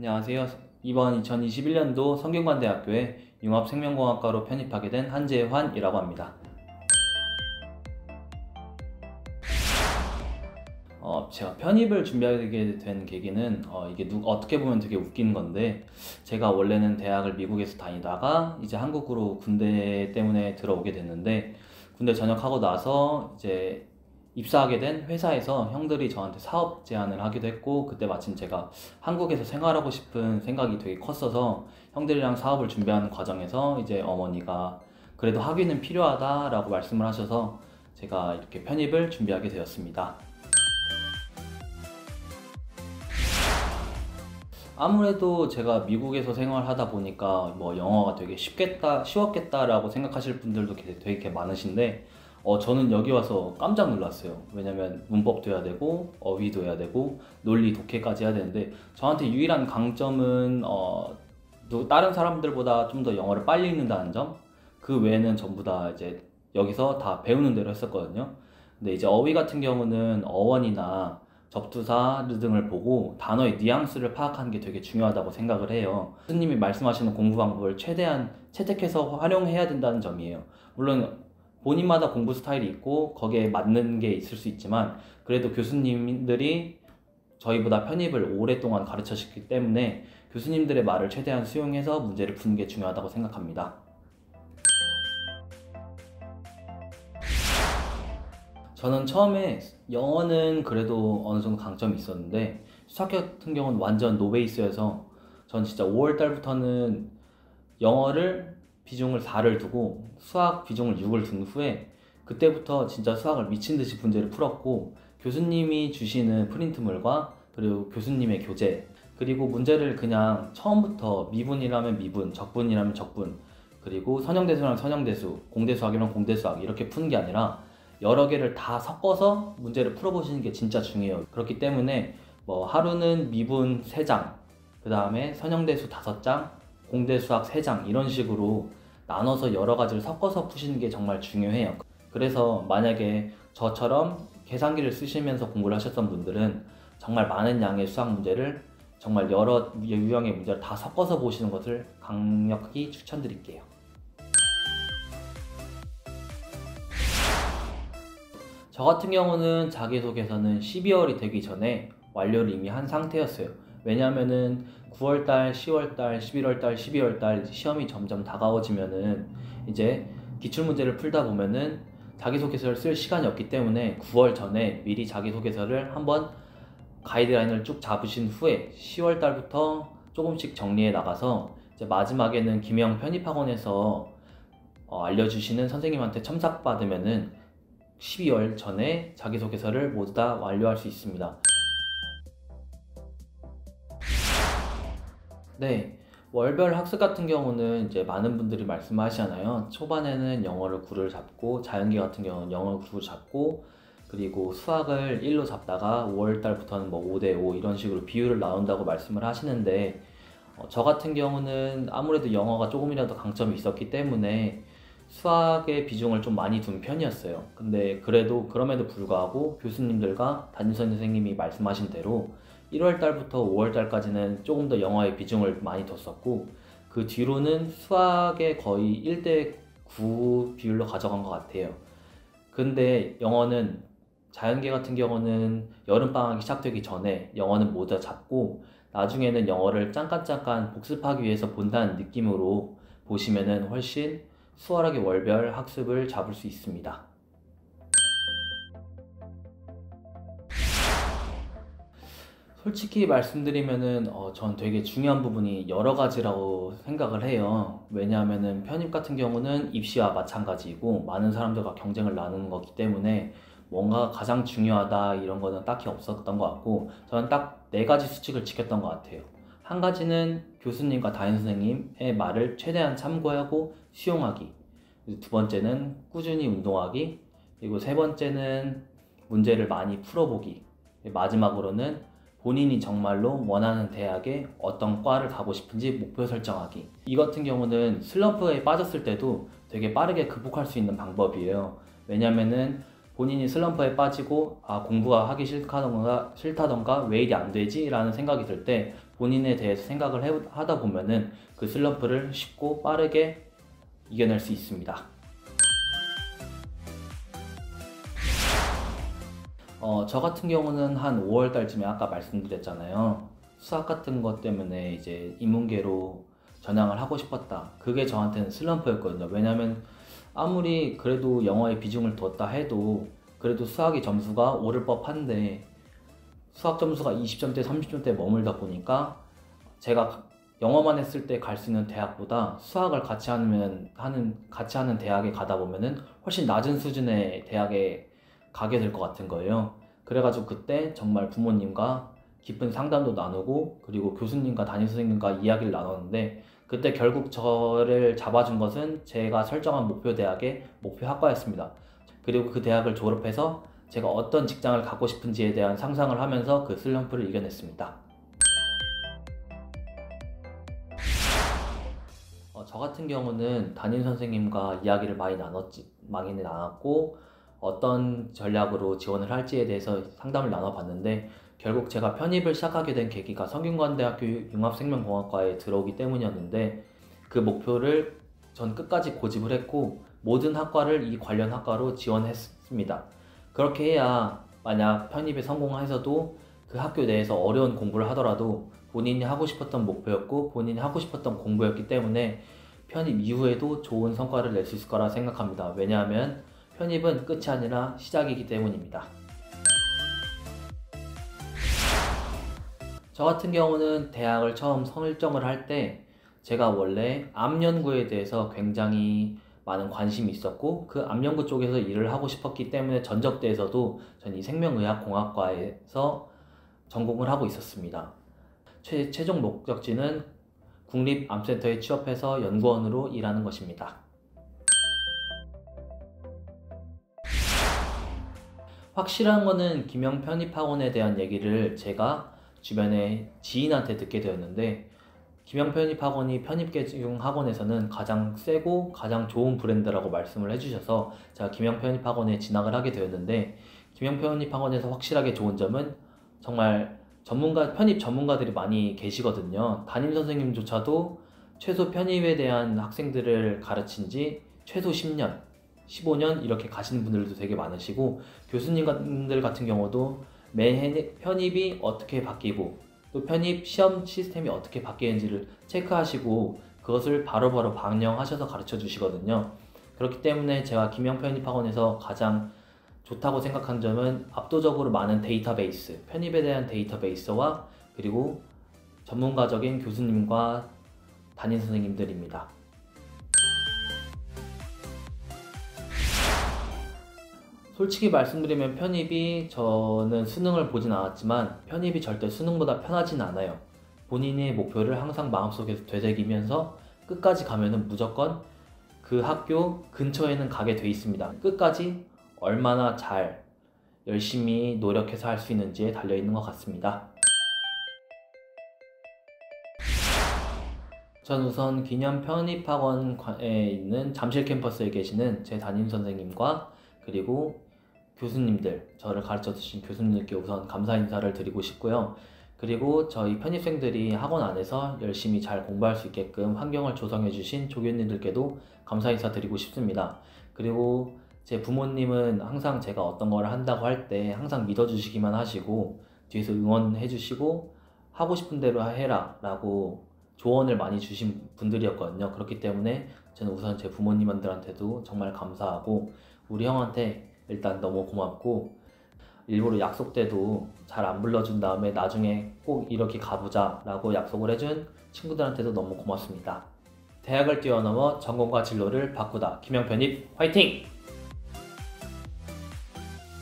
안녕하세요. 이번 2021년도 성균관대학교에 융합생명공학과로 편입하게 된 한재환이라고 합니다. 제가 편입을 준비하게 된 계기는 이게 어떻게 보면 되게 웃긴 건데, 제가 원래는 대학을 미국에서 다니다가 이제 한국으로 군대 때문에 들어오게 됐는데, 군대 전역하고 나서 이제 입사하게 된 회사에서 형들이 저한테 사업 제안을 하기도 했고, 그때 마침 제가 한국에서 생활하고 싶은 생각이 되게 컸어서 형들이랑 사업을 준비하는 과정에서 이제 어머니가 그래도 학위는 필요하다라고 말씀을 하셔서 제가 이렇게 편입을 준비하게 되었습니다. 아무래도 제가 미국에서 생활하다 보니까 뭐 영어가 되게 쉬웠겠다라고 생각하실 분들도 되게 많으신데, 저는 여기 와서 깜짝 놀랐어요. 왜냐면 문법도 해야 되고 어휘도 해야 되고 논리 독해까지 해야 되는데, 저한테 유일한 강점은 다른 사람들보다 좀 더 영어를 빨리 읽는다는 점. 그 외에는 전부 다 이제 여기서 다 배우는 대로 했었거든요. 근데 이제 어휘 같은 경우는 어원이나 접두사 등을 보고 단어의 뉘앙스를 파악하는 게 되게 중요하다고 생각을 해요. 교수님이 말씀하시는 공부 방법을 최대한 채택해서 활용해야 된다는 점이에요. 물론 본인마다 공부 스타일이 있고 거기에 맞는 게 있을 수 있지만, 그래도 교수님들이 저희보다 편입을 오랫동안 가르치셨기 때문에 교수님들의 말을 최대한 수용해서 문제를 푸는 게 중요하다고 생각합니다. 저는 처음에 영어는 그래도 어느 정도 강점이 있었는데, 수학 같은 경우는 완전 노베이스여서 전 진짜 5월 달부터는 영어를 비중을 4를 두고 수학 비중을 6을 둔 후에, 그때부터 진짜 수학을 미친 듯이 문제를 풀었고, 교수님이 주시는 프린트물과 그리고 교수님의 교재, 그리고 문제를 그냥 처음부터 미분이라면 미분, 적분이라면 적분, 그리고 선형대수랑 선형대수, 공대수학이랑 공대수학 이렇게 푸는 게 아니라 여러 개를 다 섞어서 문제를 풀어보시는 게 진짜 중요해요. 그렇기 때문에 뭐 하루는 미분 3장, 그 다음에 선형대수 5장, 공대수학 3장 이런 식으로 나눠서 여러 가지를 섞어서 푸시는 게 정말 중요해요. 그래서 만약에 저처럼 계산기를 쓰시면서 공부를 하셨던 분들은 정말 많은 양의 수학 문제를, 정말 여러 유형의 문제를 다 섞어서 보시는 것을 강력히 추천드릴게요. 저 같은 경우는 자기소개서는 12월이 되기 전에 완료를 이미 한 상태였어요. 왜냐면은 9월달, 10월달, 11월달, 12월달 시험이 점점 다가워지면은 이제 기출문제를 풀다 보면은 자기소개서를 쓸 시간이 없기 때문에 9월 전에 미리 자기소개서를 한번 가이드라인을 쭉 잡으신 후에 10월달부터 조금씩 정리해 나가서 이제 마지막에는 김영 편입학원에서 알려주시는 선생님한테 첨삭받으면은 12월 전에 자기소개서를 모두 다 완료할 수 있습니다. 네, 월별 학습 같은 경우는 이제 많은 분들이 말씀하시잖아요. 초반에는 영어를 9를 잡고, 자연계 같은 경우는 영어를 9를 잡고, 그리고 수학을 1로 잡다가 5월달부터는 뭐 5대5 이런 식으로 비율을 나온다고 말씀을 하시는데, 저 같은 경우는 아무래도 영어가 조금이라도 강점이 있었기 때문에 수학의 비중을 좀 많이 둔 편이었어요. 근데 그래도 그럼에도 불구하고 교수님들과 담임선 선생님이 말씀하신 대로 1월 달부터 5월 달까지는 조금 더 영어의 비중을 많이 뒀었고, 그 뒤로는 수학의 거의 1대9 비율로 가져간 것 같아요. 근데 영어는, 자연계 같은 경우는 여름방학이 시작되기 전에 영어는 모두 잡고, 나중에는 영어를 잠깐 복습하기 위해서 본다는 느낌으로 보시면은 훨씬 수월하게 월별 학습을 잡을 수 있습니다. 솔직히 말씀드리면은 전 되게 중요한 부분이 여러 가지라고 생각을 해요. 왜냐하면은 편입 같은 경우는 입시와 마찬가지이고 많은 사람들과 경쟁을 나누는 거기 때문에 뭔가 가장 중요하다 이런 거는 딱히 없었던 것 같고, 저는 딱 4가지 수칙을 지켰던 것 같아요. 한 가지는 교수님과 담임 선생님의 말을 최대한 참고하고 수용하기, 두 번째는 꾸준히 운동하기, 그리고 세 번째는 문제를 많이 풀어보기, 마지막으로는 본인이 정말로 원하는 대학에 어떤 과를 가고 싶은지 목표 설정하기. 이 같은 경우는 슬럼프에 빠졌을 때도 되게 빠르게 극복할 수 있는 방법이에요. 왜냐면은 본인이 슬럼프에 빠지고 공부가 하기 싫다던가 왜 이리 안 되지? 라는 생각이 들 때 본인에 대해서 생각을 하다 보면은 그 슬럼프를 쉽고 빠르게 이겨낼 수 있습니다. 저 같은 경우는 한 5월 달쯤에 아까 말씀드렸잖아요. 수학 같은 것 때문에 이제 인문계로 전향을 하고 싶었다. 그게 저한테는 슬럼프였거든요. 왜냐면 아무리 그래도 영어에 비중을 뒀다 해도 그래도 수학의 점수가 오를 법한데 수학 점수가 20점대, 30점대에 머물다 보니까 제가 영어만 했을 때 갈 수 있는 대학보다 수학을 같이 하는 대학에 가다 보면은 훨씬 낮은 수준의 대학에 가게 될 것 같은 거예요. 그래가지고 그때 정말 부모님과 깊은 상담도 나누고 그리고 교수님과 담임 선생님과 이야기를 나눴는데 그때 결국 저를 잡아준 것은 제가 설정한 목표 대학의 목표 학과였습니다. 그리고 그 대학을 졸업해서 제가 어떤 직장을 갖고 싶은지에 대한 상상을 하면서 그 슬럼프를 이겨냈습니다. 저 같은 경우는 담임 선생님과 이야기를 많이 나눴고 어떤 전략으로 지원을 할지에 대해서 상담을 나눠봤는데 결국 제가 편입을 시작하게 된 계기가 성균관대학교 융합생명공학과에 들어오기 때문이었는데 그 목표를 전 끝까지 고집을 했고 모든 학과를 이 관련 학과로 지원했습니다. 그렇게 해야 만약 편입에 성공해서도 그 학교 내에서 어려운 공부를 하더라도 본인이 하고 싶었던 목표였고 본인이 하고 싶었던 공부였기 때문에 편입 이후에도 좋은 성과를 낼 수 있을 거라 생각합니다. 왜냐하면 편입은 끝이 아니라 시작이기 때문입니다. 저 같은 경우는 대학을 처음 설정을 할 때 제가 원래 암 연구에 대해서 굉장히 많은 관심이 있었고 그 암 연구 쪽에서 일을 하고 싶었기 때문에 전적대에서도 전 이 생명의학공학과에서 전공을 하고 있었습니다. 최종 목적지는 국립암센터에 취업해서 연구원으로 일하는 것입니다. 확실한 거는 김영 편입학원에 대한 얘기를 제가 주변에 지인한테 듣게 되었는데 김영 편입학원이 편입계 중 학원에서는 가장 세고 가장 좋은 브랜드라고 말씀을 해주셔서 제가 김영 편입학원에 진학을 하게 되었는데 김영 편입학원에서 확실하게 좋은 점은 정말 편입 전문가들이 많이 계시거든요. 담임 선생님조차도 최소 편입에 대한 학생들을 가르친 지 최소 10년, 15년 이렇게 가시는 분들도 되게 많으시고 교수님들 같은 경우도 매해 편입이 어떻게 바뀌고 또 편입 시험 시스템이 어떻게 바뀌는지를 체크하시고 그것을 바로바로 방영하셔서 가르쳐 주시거든요. 그렇기 때문에 제가 김영 편입학원에서 가장 좋다고 생각한 점은 압도적으로 많은 데이터베이스, 편입에 대한 데이터베이스와 그리고 전문가적인 교수님과 담임 선생님들입니다. 솔직히 말씀드리면 편입이 저는 수능을 보진 않았지만 편입이 절대 수능보다 편하진 않아요. 본인의 목표를 항상 마음속에서 되새기면서 끝까지 가면은 무조건 그 학교 근처에는 가게 돼 있습니다. 끝까지 얼마나 잘 열심히 노력해서 할 수 있는지에 달려 있는 것 같습니다. 전 우선 기념 편입학원에 있는 잠실 캠퍼스에 계시는 제 담임 선생님과 그리고 교수님들, 저를 가르쳐 주신 교수님들께 우선 감사 인사를 드리고 싶고요. 그리고 저희 편입생들이 학원 안에서 열심히 잘 공부할 수 있게끔 환경을 조성해 주신 조교님들께도 감사 인사 드리고 싶습니다. 그리고 제 부모님은 항상 제가 어떤 걸 한다고 할 때 항상 믿어주시기만 하시고 뒤에서 응원해 주시고 하고 싶은 대로 해라 라고 조언을 많이 주신 분들이었거든요. 그렇기 때문에 저는 우선 제 부모님들한테도 정말 감사하고 우리 형한테 일단 너무 고맙고 일부러 약속 때도 잘 안 불러준 다음에 나중에 꼭 이렇게 가보자 라고 약속을 해준 친구들한테도 너무 고맙습니다. 대학을 뛰어넘어 전공과 진로를 바꾸다. 김영 편입 화이팅!